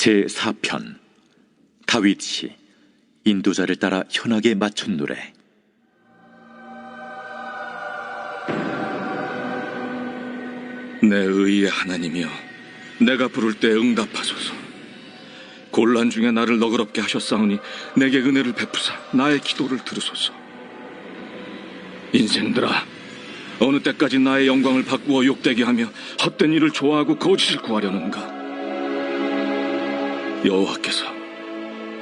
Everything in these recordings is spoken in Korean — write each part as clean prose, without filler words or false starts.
제4편 다윗이 인도자를 따라 현악에 맞춘 노래. 내 의의 하나님이여, 내가 부를 때 응답하소서. 곤란 중에 나를 너그럽게 하셨사오니 내게 은혜를 베푸사 나의 기도를 들으소서. 인생들아, 어느 때까지 나의 영광을 바꾸어 욕되게 하며 헛된 일을 좋아하고 거짓을 구하려는가? 여호와께서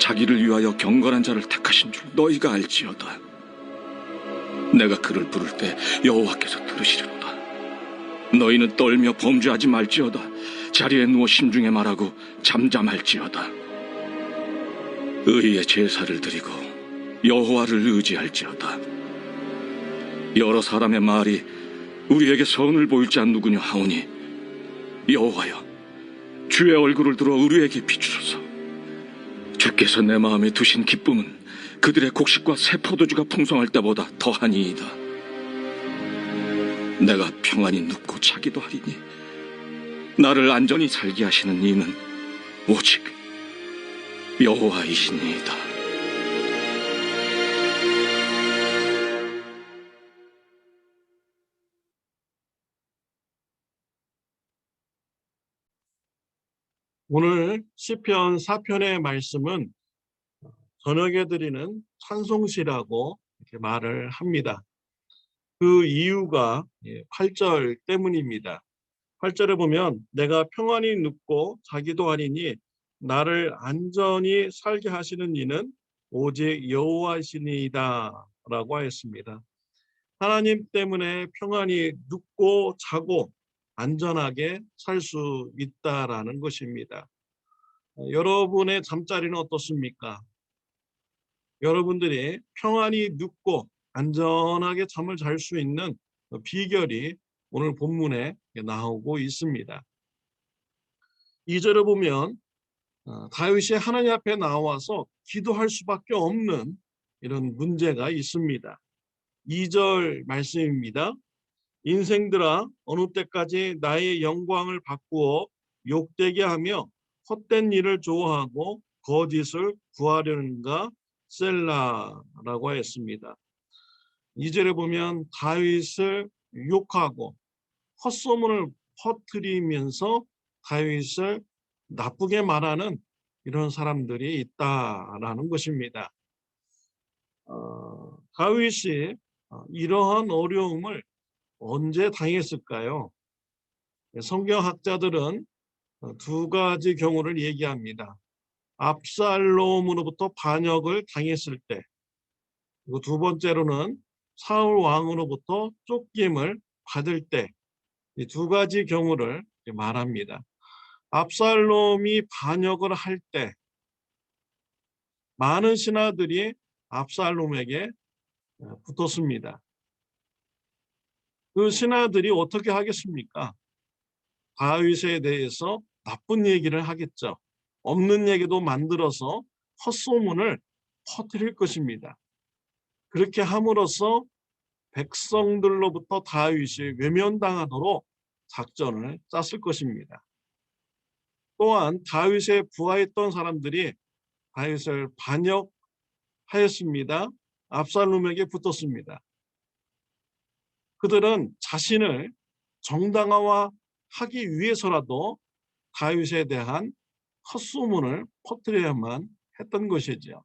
자기를 위하여 경건한 자를 택하신 줄 너희가 알지어다. 내가 그를 부를 때 여호와께서 들으시리로다. 너희는 떨며 범죄하지 말지어다. 자리에 누워 심중에 말하고 잠잠할지어다. 의의 제사를 드리고 여호와를 의지할지어다. 여러 사람의 말이 우리에게 선을 보일 자 누구냐 하오니, 여호와여, 주의 얼굴을 들어 우리에게 비추소서. 주께서 내 마음에 두신 기쁨은 그들의 곡식과 새 포도주가 풍성할 때보다 더하니이다. 내가 평안히 눕고 자기도 하리니 나를 안전히 살게 하시는 이는 오직 여호와이시니이다. 오늘 시편 4편의 말씀은 저녁에 드리는 찬송시라고 이렇게 말을 합니다. 그 이유가 8절 때문입니다. 8절에 보면 내가 평안히 눕고 자기도 하리니 나를 안전히 살게 하시는 이는 오직 여호와시니이다 라고 하였습니다. 하나님 때문에 평안히 눕고 자고 안전하게 살 수 있다라는 것입니다. 여러분의 잠자리는 어떻습니까? 여러분들이 평안히 눕고 안전하게 잠을 잘 수 있는 비결이 오늘 본문에 나오고 있습니다. 2절에 보면 다윗이 하나님 앞에 나와서 기도할 수밖에 없는 이런 문제가 있습니다. 2절 말씀입니다. 인생들아, 어느 때까지 나의 영광을 바꾸어 욕되게 하며 헛된 일을 좋아하고 거짓을 구하려는가? 셀라라고 했습니다. 2절에 보면 다윗을 욕하고 헛소문을 퍼뜨리면서 다윗을 나쁘게 말하는 이런 사람들이 있다라는 것입니다. 다윗이 이러한 어려움을 언제 당했을까요? 성경학자들은 두 가지 경우를 얘기합니다. 압살롬으로부터 반역을 당했을 때, 그리고 두 번째로는 사울 왕으로부터 쫓김을 받을 때, 이 두 가지 경우를 말합니다. 압살롬이 반역을 할 때 많은 신하들이 압살롬에게 붙었습니다. 그 신하들이 어떻게 하겠습니까? 다윗에 대해서 나쁜 얘기를 하겠죠. 없는 얘기도 만들어서 헛소문을 퍼뜨릴 것입니다. 그렇게 함으로써 백성들로부터 다윗이 외면당하도록 작전을 짰을 것입니다. 또한 다윗에 부하했던 사람들이 다윗을 반역하였습니다. 압살롬에게 붙었습니다. 그들은 자신을 정당화하기 위해서라도 다윗에 대한 헛소문을 퍼뜨려야만 했던 것이죠.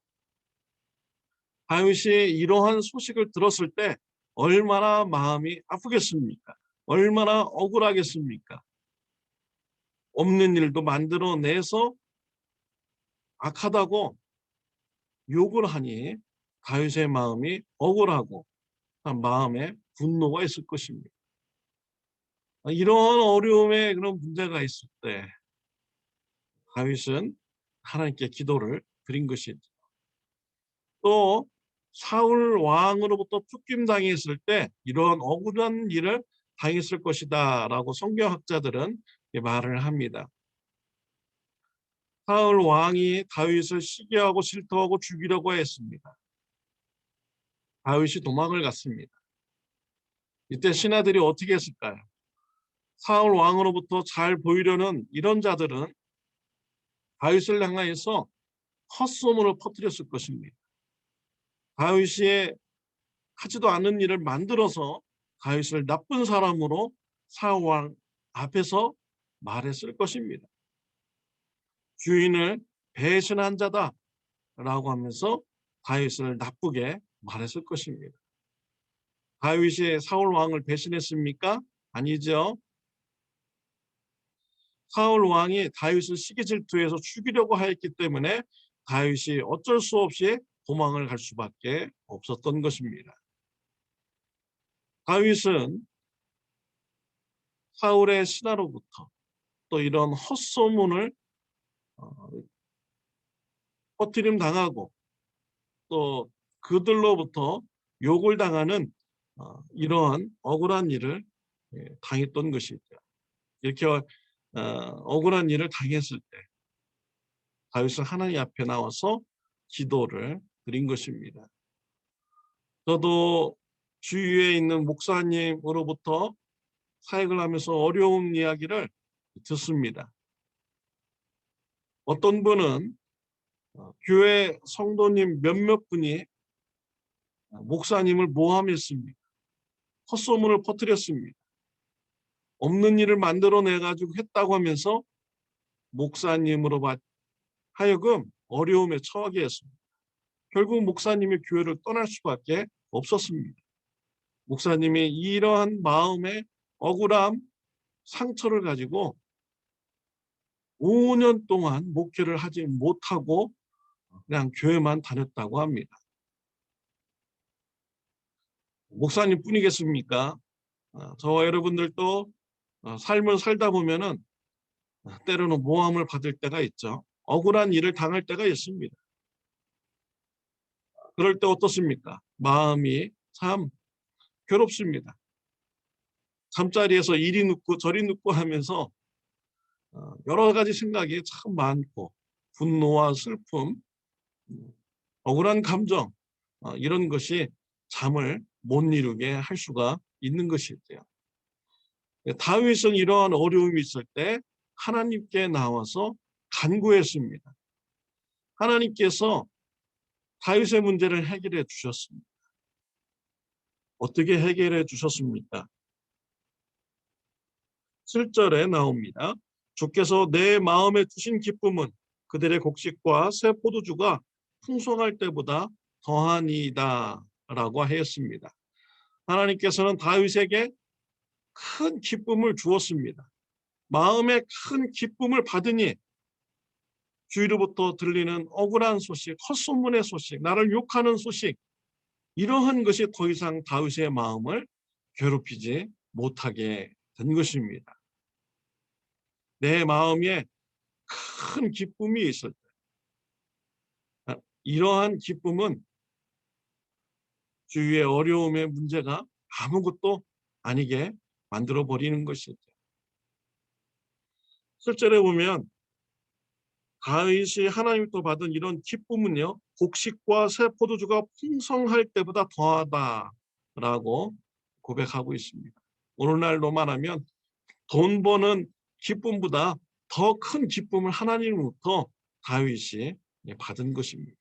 다윗이 이러한 소식을 들었을 때 얼마나 마음이 아프겠습니까? 얼마나 억울하겠습니까? 없는 일도 만들어내서 악하다고 욕을 하니 다윗의 마음이 억울하고 마음에 분노가 있을 것입니다. 이러한 어려움에 그런 문제가 있을 때 다윗은 하나님께 기도를 드린 것이죠. 또 사울 왕으로부터 쫓김당했을 때 이러한 억울한 일을 당했을 것이다 라고 성경학자들은 말을 합니다. 사울 왕이 다윗을 시기하고 실토하고 죽이려고 했습니다. 다윗이 도망을 갔습니다. 이때 신하들이 어떻게 했을까요? 사울 왕으로부터 잘 보이려는 이런 자들은 다윗을 향하여서 헛소문을 퍼뜨렸을 것입니다. 다윗이 하지도 않은 일을 만들어서 다윗을 나쁜 사람으로 사울 왕 앞에서 말했을 것입니다. 주인을 배신한 자다라고 하면서 다윗을 나쁘게 말했을 것입니다. 다윗이 사울 왕을 배신했습니까? 아니죠. 사울 왕이 다윗을 시기 질투해서 죽이려고 하였기 때문에 다윗이 어쩔 수 없이 도망을 갈 수밖에 없었던 것입니다. 다윗은 사울의 신하로부터 또 이런 헛소문을 퍼뜨림 당하고 또 그들로부터 욕을 당하는 이러한 억울한 일을 당했던 것이죠. 이렇게 억울한 일을 당했을 때 다윗은 하나님 앞에 나와서 기도를 드린 것입니다. 저도 주위에 있는 목사님으로부터 사역을 하면서 어려운 이야기를 듣습니다. 어떤 분은 교회 성도님 몇몇 분이 목사님을 모함했습니다. 헛소문을 퍼뜨렸습니다. 없는 일을 만들어내가지고 했다고 하면서 목사님으로 하여금 어려움에 처하게 했습니다. 결국 목사님이 교회를 떠날 수밖에 없었습니다. 목사님이 이러한 마음의 억울함, 상처를 가지고 5년 동안 목회를 하지 못하고 그냥 교회만 다녔다고 합니다. 목사님 뿐이겠습니까? 저와 여러분들도 삶을 살다 보면은 때로는 모함을 받을 때가 있죠. 억울한 일을 당할 때가 있습니다. 그럴 때 어떻습니까? 마음이 참 괴롭습니다. 잠자리에서 이리 눕고 저리 눕고 하면서 여러 가지 생각이 참 많고 분노와 슬픔, 억울한 감정 이런 것이 잠을 못 이루게 할 수가 있는 것이죠. 다윗은 이러한 어려움이 있을 때 하나님께 나와서 간구했습니다. 하나님께서 다윗의 문제를 해결해 주셨습니다. 어떻게 해결해 주셨습니까? 7절에 나옵니다. 주께서 내 마음에 주신 기쁨은 그들의 곡식과 새 포도주가 풍성할 때보다 더하니이다 라고 하였습니다. 하나님께서는 다윗에게 큰 기쁨을 주었습니다. 마음에 큰 기쁨을 받으니 주위로부터 들리는 억울한 소식, 헛소문의 소식, 나를 욕하는 소식 이러한 것이 더 이상 다윗의 마음을 괴롭히지 못하게 된 것입니다. 내 마음에 큰 기쁨이 있을 때 이러한 기쁨은 주위의 어려움의 문제가 아무것도 아니게 만들어 버리는 것이죠. 실제로 보면 다윗이 하나님부터 받은 이런 기쁨은요, 곡식과 새 포도주가 풍성할 때보다 더하다라고 고백하고 있습니다. 오늘날로 말하면 돈 버는 기쁨보다 더 큰 기쁨을 하나님으로부터 다윗이 받은 것입니다.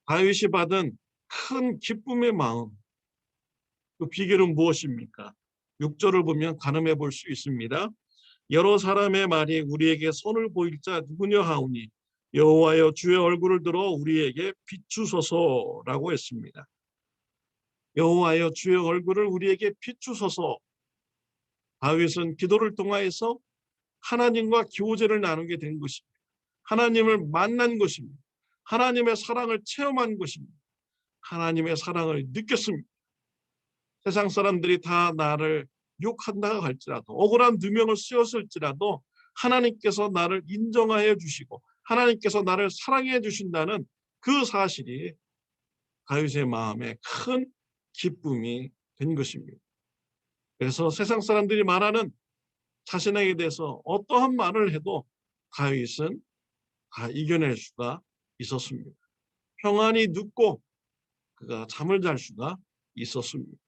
다윗이 받은 큰 기쁨의 마음, 그 비결은 무엇입니까? 6절을 보면 가늠해 볼 수 있습니다. 여러 사람의 말이 우리에게 선을 보일 자 누구냐 하오니 여호와여 주의 얼굴을 들어 우리에게 비추소서라고 했습니다. 여호와여 주의 얼굴을 우리에게 비추소서. 다윗은 기도를 통하여서 하나님과 교제를 나누게 된 것입니다. 하나님을 만난 것입니다. 하나님의 사랑을 체험한 것입니다. 하나님의 사랑을 느꼈습니다. 세상 사람들이 다 나를 욕한다고 할지라도 억울한 누명을 씌웠을지라도 하나님께서 나를 인정하여 주시고 하나님께서 나를 사랑해 주신다는 그 사실이 다윗의 마음에 큰 기쁨이 된 것입니다. 그래서 세상 사람들이 말하는 자신에게 대해서 어떠한 말을 해도 다윗은 다 이겨낼 수가 있었습니다. 평안히 눕고 그가 잠을 잘 수가 있었습니다.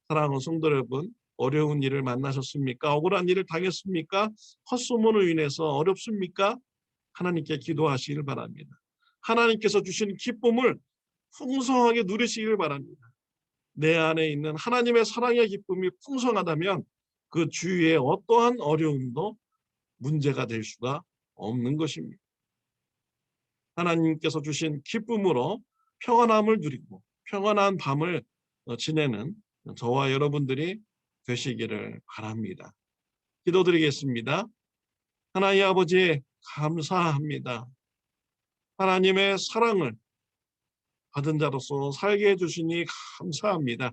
사랑하는 성도 여러분, 어려운 일을 만나셨습니까? 억울한 일을 당했습니까? 헛소문으로 인해서 어렵습니까? 하나님께 기도하시길 바랍니다. 하나님께서 주신 기쁨을 풍성하게 누리시길 바랍니다. 내 안에 있는 하나님의 사랑의 기쁨이 풍성하다면 그 주위에 어떠한 어려움도 문제가 될 수가 없는 것입니다. 하나님께서 주신 기쁨으로 평안함을 누리고 평안한 밤을 지내는 저와 여러분들이 되시기를 바랍니다. 기도드리겠습니다. 하나님 아버지 감사합니다. 하나님의 사랑을 받은 자로서 살게 해주시니 감사합니다.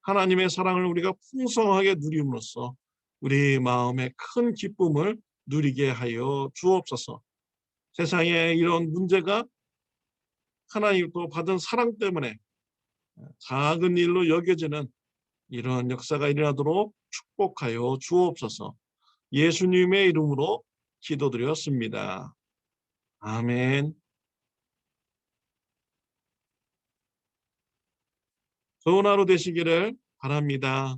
하나님의 사랑을 우리가 풍성하게 누림으로써 우리 마음에 큰 기쁨을 누리게 하여 주옵소서. 세상에 이런 문제가 하나님도 받은 사랑 때문에 작은 일로 여겨지는 이런 역사가 일어나도록 축복하여 주옵소서. 예수님의 이름으로 기도드렸습니다. 아멘. 좋은 하루 되시기를 바랍니다.